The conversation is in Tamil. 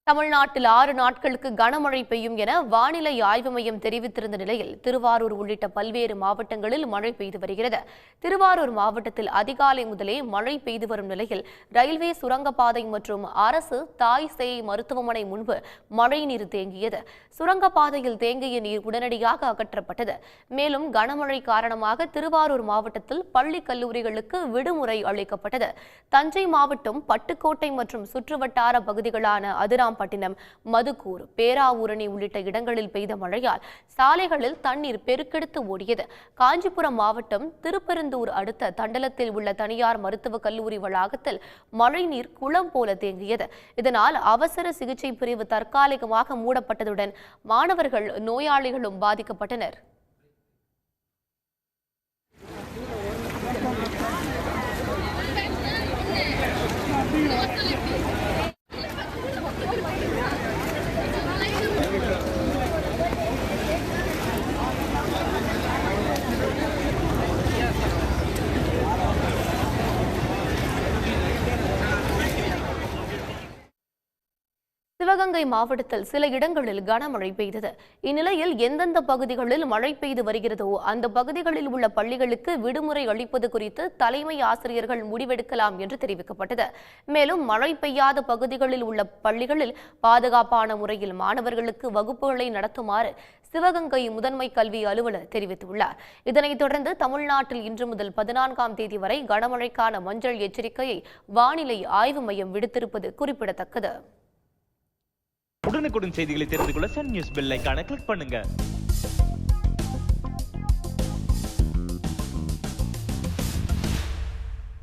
தமிழ்நாட்டில் 6 நாட்களுக்கு கனமழை பெய்யும் என வானிலை ஆய்வு மையம் தெரிவித்திருந்த நிலையில் திருவாரூர் உள்ளிட்ட பல்வேறு மாவட்டங்களில் மழை பெய்து வருகிறது. திருவாரூர் மாவட்டத்தில் அதிகாலை முதலே மழை பெய்து வரும் நிலையில் ரயில்வே சுரங்கப்பாதை மற்றும் அரசு தாய் சேய் மருத்துவமனை முன்பு மழை நீர் தேங்கியது. சுரங்கப்பாதையில் தேங்கிய நீர் உடனடியாக அகற்றப்பட்டது. மேலும் கனமழை காரணமாக திருவாரூர் மாவட்டத்தில் பள்ளி கல்லூரிகளுக்கு விடுமுறை அளிக்கப்பட்டது. தஞ்சை மாவட்டம் பட்டுக்கோட்டை மற்றும் சுற்றுவட்டார பகுதிகளான அதிராம்பட்டினம், மதுக்கூர், பேராவூரணி உள்ளிட்ட இடங்களில் பெய்த மழையால் சாலைகளில் தண்ணீர் பெருக்கெடுத்து ஓடியது. காஞ்சிபுரம் மாவட்டம் திருப்பெருந்தூர் அடுத்த தண்டலத்தில் உள்ள தனியார் மருத்துவக் கல்லூரி வளாகத்தில் மழைநீர் குளம் போல தேங்கியது. இதனால் அவசர சிகிச்சை பிரிவு தற்காலிகமாக மூடப்பட்டதுடன் மாணவர்கள், நோயாளிகளும் பாதிக்கப்பட்டனர். சிவகங்கை மாவட்டத்தில் சில இடங்களில் கனமழை பெய்தது. இந்நிலையில் எந்தெந்த பகுதிகளில் மழை பெய்து வருகிறதோ அந்த பகுதிகளில் உள்ள பள்ளிகளுக்கு விடுமுறை அளிப்பது குறித்து தலைமை ஆசிரியர்கள் முடிவெடுக்கலாம் என்று தெரிவிக்கப்பட்டது. மேலும் மழை பெய்யாத பகுதிகளில் உள்ள பள்ளிகளில் பாதுகாப்பான முறையில் மாணவர்களுக்கு வகுப்புகளை நடத்துமாறு சிவகங்கை முதன்மை கல்வி அலுவலர் தெரிவித்துள்ளார். இதனைத் தொடர்ந்து தமிழ்நாட்டில் இன்று முதல் 14ஆம் தேதி வரை கனமழைக்கான மஞ்சள் எச்சரிக்கையை வானிலை ஆய்வு மையம் விடுத்திருப்பது குறிப்பிடத்தக்கது. உடனுக்குடன் செய்திகளை தெரிந்து கொள்ள சன் நியூஸ் பெல் ஐகானை கிளிக் பண்ணுங்க.